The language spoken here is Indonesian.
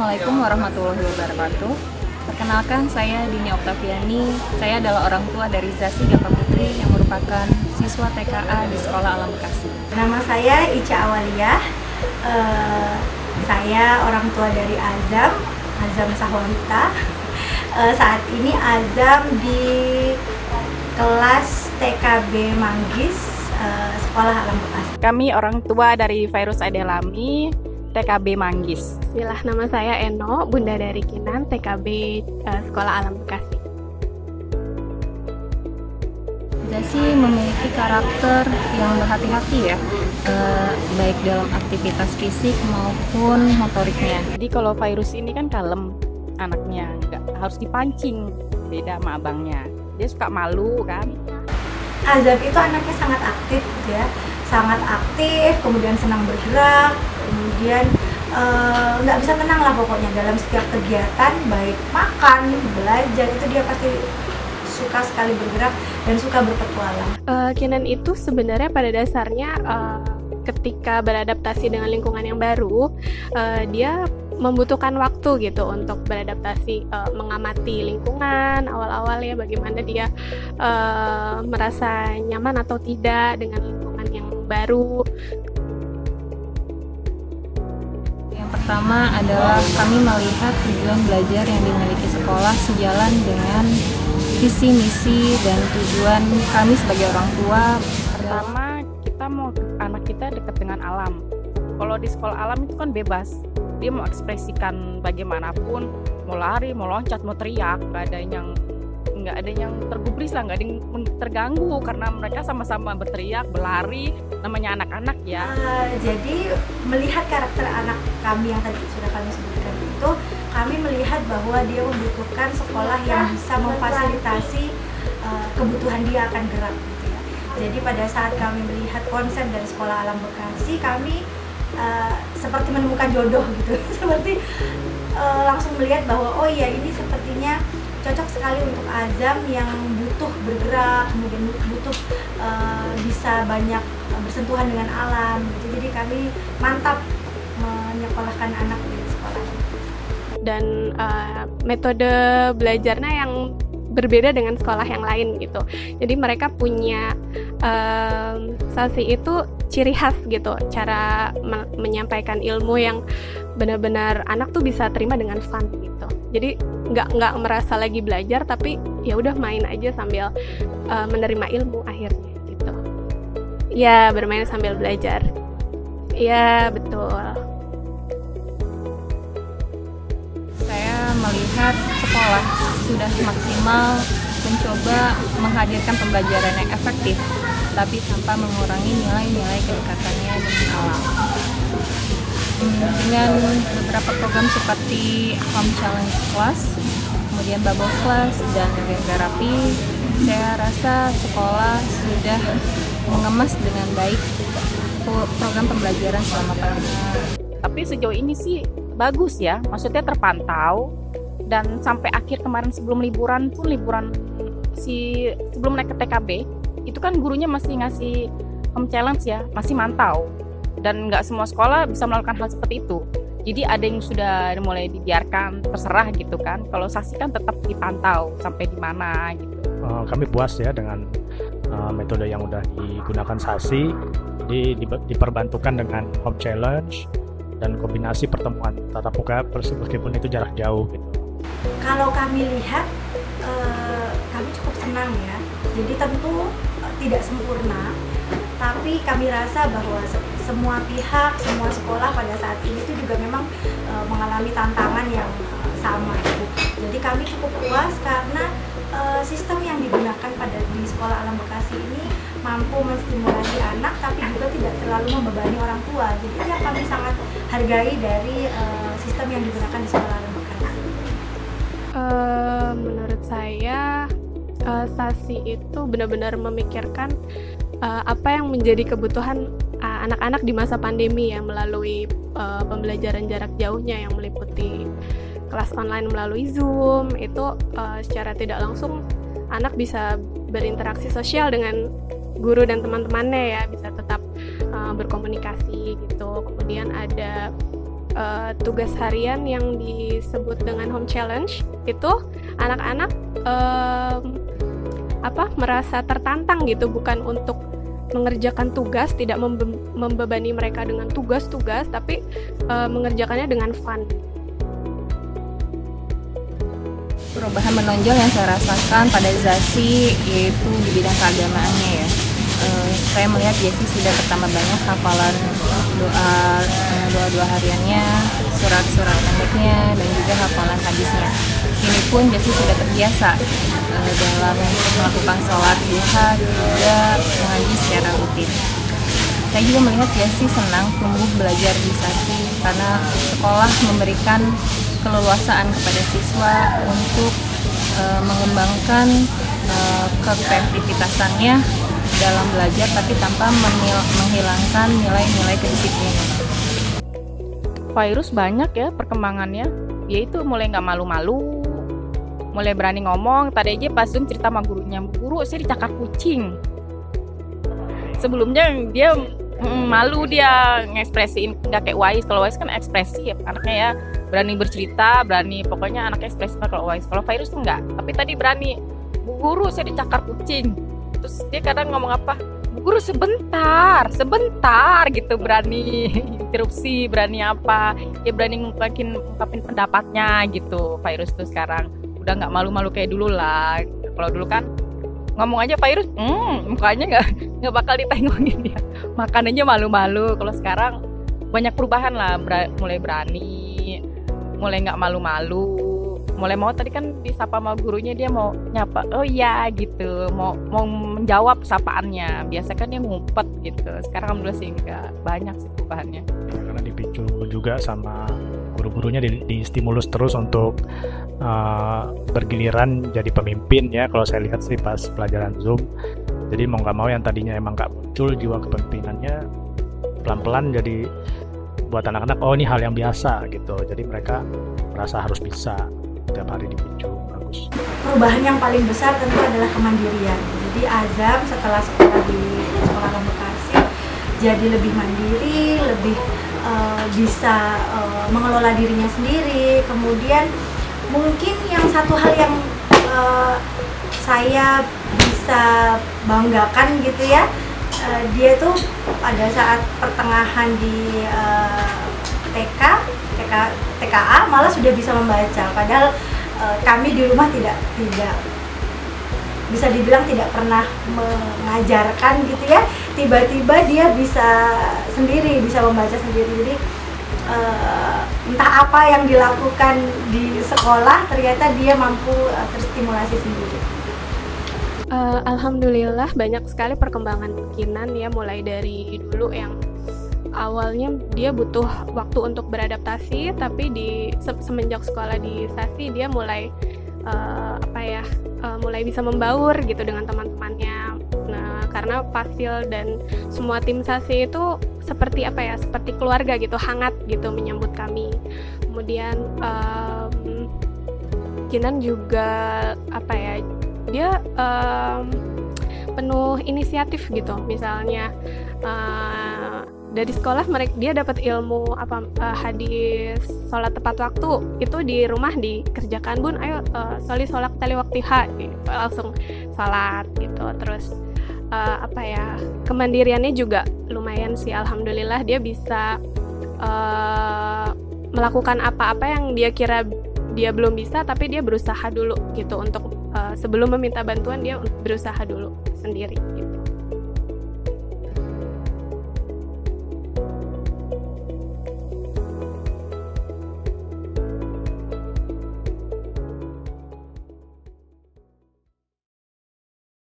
Assalamualaikum warahmatullahi wabarakatuh. Perkenalkan, saya Dini Oktaviani. Saya adalah orang tua dari Zasi Gapa Putri yang merupakan siswa TKA di Sekolah Alam Bekasi. Nama saya Ica Awaliyah. Saya orang tua dari Azam Sahwanita. Saat ini Azam di kelas TKB Manggis, Sekolah Alam Bekasi. Kami orang tua dari Virus Adelami, TKB Manggis. Bismillah, nama saya Eno, bunda dari Kinan, TKB Sekolah Alam Bekasi. Zasi memiliki karakter yang berhati-hati ya, baik dalam aktivitas fisik maupun motoriknya. Jadi kalau Virus ini kan kalem anaknya, nggak harus dipancing, beda sama abangnya. Dia suka malu kan. Azam itu anaknya sangat aktif ya, sangat aktif, kemudian senang bergerak, kemudian nggak bisa tenang lah pokoknya dalam setiap kegiatan, baik makan, belajar, itu dia pasti suka sekali bergerak dan suka berpetualang. Kinan itu sebenarnya pada dasarnya ketika beradaptasi dengan lingkungan yang baru, dia membutuhkan waktu gitu untuk beradaptasi, mengamati lingkungan awal-awal ya, bagaimana dia merasa nyaman atau tidak dengan lingkungan yang baru. Yang pertama adalah kami melihat tujuan belajar yang dimiliki sekolah sejalan dengan visi, misi, dan tujuan kami sebagai orang tua. Pertama, kita mau anak kita dekat dengan alam. Kalau di sekolah alam itu kan bebas. Dia mau ekspresikan bagaimanapun, mau lari, mau loncat, mau teriak, nggak ada yang tergubris lah, nggak ada yang terganggu karena mereka sama-sama berteriak, berlari, namanya anak-anak ya. Jadi melihat karakter anak kami yang tadi sudah kami sebutkan itu, kami melihat bahwa dia membutuhkan sekolah yang bisa memfasilitasi kebutuhan dia akan gerak gitu ya. Jadi pada saat kami melihat konsep dari Sekolah Alam Bekasi, kami seperti menemukan jodoh gitu. Seperti langsung melihat bahwa oh iya, ini sepertinya cocok sekali untuk Azam yang butuh bergerak, kemudian butuh bisa banyak bersentuhan dengan alam gitu. Jadi kami mantap menyekolahkan anak di sekolah. Dan Metode belajarnya yang berbeda dengan sekolah yang lain gitu. Jadi mereka punya Sasi itu ciri khas gitu, cara menyampaikan ilmu yang benar-benar anak tuh bisa terima dengan fun gitu. Jadi nggak merasa lagi belajar, tapi ya udah main aja sambil menerima ilmu akhirnya gitu. Ya, bermain sambil belajar. Ya, betul. Saya melihat sekolah sudah maksimal mencoba menghadirkan pembelajaran yang efektif, tapi tanpa mengurangi nilai-nilai kedekatannya dengan alam. Dengan beberapa program seperti Home Challenge Class, kemudian Bubble Class, dan Green Therapy, saya rasa sekolah sudah mengemas dengan baik program pembelajaran selama pandemi. Tapi sejauh ini sih bagus ya, maksudnya terpantau, dan sampai akhir kemarin sebelum liburan pun, sebelum naik ke TKB, itu kan gurunya masih ngasih home challenge ya, masih mantau. Dan nggak semua sekolah bisa melakukan hal seperti itu. Jadi ada yang sudah mulai dibiarkan terserah gitu kan. Kalau Sasi kan tetap dipantau sampai di mana gitu. Kami puas ya dengan metode yang udah digunakan Sasi. Jadi diperbantukan dengan home challenge dan kombinasi pertemuan tatap muka meskipun itu jarak jauh gitu. Kalau kami lihat, kami cukup senang ya. Jadi tentu tidak sempurna, tapi kami rasa bahwa semua pihak, semua sekolah pada saat ini itu juga memang mengalami tantangan yang sama gitu. Jadi kami cukup puas karena sistem yang digunakan di Sekolah Alam Bekasi ini mampu menstimulasi anak, tapi juga tidak terlalu membebani orang tua. Jadi itu yang kami sangat hargai dari sistem yang digunakan di Sekolah Alam Bekasi. Menurut saya, Sasi itu benar-benar memikirkan apa yang menjadi kebutuhan anak-anak di masa pandemi ya, melalui pembelajaran jarak jauhnya yang meliputi kelas online melalui Zoom. Itu secara tidak langsung anak bisa berinteraksi sosial dengan guru dan teman-temannya ya, bisa tetap berkomunikasi gitu. Kemudian ada tugas harian yang disebut dengan home challenge itu anak-anak merasa tertantang gitu, bukan untuk mengerjakan tugas, tidak membebani mereka dengan tugas-tugas, tapi mengerjakannya dengan fun. Perubahan menonjol yang saya rasakan pada Zasi yaitu di bidang keagamaannya ya. Saya melihat Zasi sudah bertambah banyak hafalan doa hariannya, surat-surat pendeknya, dan juga hafalan hadisnya. Kini pun Zasi sudah terbiasa dalam melakukan sholat duha juga mengaji secara rutin. Saya juga melihat Zasi senang tumbuh belajar di Zasi karena sekolah memberikan keleluasaan kepada siswa untuk mengembangkan kekreativitasannya dalam belajar, tapi tanpa menghilangkan nilai-nilai kedisiplinan. Virus banyak ya perkembangannya. Dia itu mulai nggak malu-malu, mulai berani ngomong. Tadi aja pas Zoom cerita sama gurunya, guru saya dicakar kucing. Sebelumnya dia malu, dia ngekspresiin nggak kayak Wais. Kalau Wais kan ekspresi ya anaknya ya, berani bercerita, berani, pokoknya anak ekspresi. Kalau Wais, kalau Virus tuh enggak. Tapi tadi berani, Bu Guru saya dicakar kucing. Terus dia kadang ngomong apa, Bu Guru sebentar gitu, berani interupsi, berani apa, dia berani ngungkapin pendapatnya gitu. Virus tuh sekarang udah nggak malu-malu kayak dulu lah. Kalau dulu kan ngomong aja Virus, mukanya nggak bakal ditengongin ya, makan aja malu-malu. Kalau sekarang banyak perubahan lah, mulai berani, mulai nggak malu-malu, mulai mau. Tadi kan disapa sama gurunya, dia mau nyapa, oh iya gitu, mau menjawab sapaannya. Biasa kan dia ngumpet gitu. Sekarang alhamdulillah sih nggak banyak sih perubahannya. Karena dipicu juga sama guru-gurunya, di stimulus terus untuk bergiliran jadi pemimpin ya. Kalau saya lihat sih pas pelajaran Zoom, jadi mau nggak mau yang tadinya emang nggak muncul jiwa kepemimpinannya, pelan-pelan jadi buat anak-anak, oh ini hal yang biasa gitu. Jadi mereka merasa harus bisa tiap hari dipicu. Bagus. Perubahan yang paling besar tentu adalah kemandirian. Jadi Azam setelah sekolah di Sekolah Bekasi jadi lebih mandiri, lebih bisa mengelola dirinya sendiri. Kemudian mungkin yang satu hal yang saya bisa banggakan gitu ya, dia tuh pada saat pertengahan di TKA malah sudah bisa membaca, padahal kami di rumah tidak bisa dibilang tidak pernah mengajarkan gitu ya. Tiba-tiba dia bisa sendiri, bisa membaca sendiri. Jadi entah apa yang dilakukan di sekolah, ternyata dia mampu terstimulasi sendiri. Alhamdulillah banyak sekali perkembangan Kinan ya, mulai dari dulu yang awalnya dia butuh waktu untuk beradaptasi, tapi semenjak sekolah di Sasi dia mulai mulai bisa membaur gitu dengan teman-temannya. Nah, karena Fasil dan semua tim Sasi itu seperti seperti keluarga gitu, hangat gitu menyambut kami. Kemudian Kinan juga dia penuh inisiatif gitu. Misalnya dari sekolah dia dapat ilmu hadis sholat tepat waktu, itu di rumah dikerjakan, Bun, ayo sholat tali waktiha gitu, langsung sholat gitu. Terus kemandiriannya juga lumayan sih, alhamdulillah. Dia bisa melakukan apa-apa yang dia kira dia belum bisa, tapi dia berusaha dulu gitu untuk sebelum meminta bantuan, dia berusaha dulu sendiri gitu.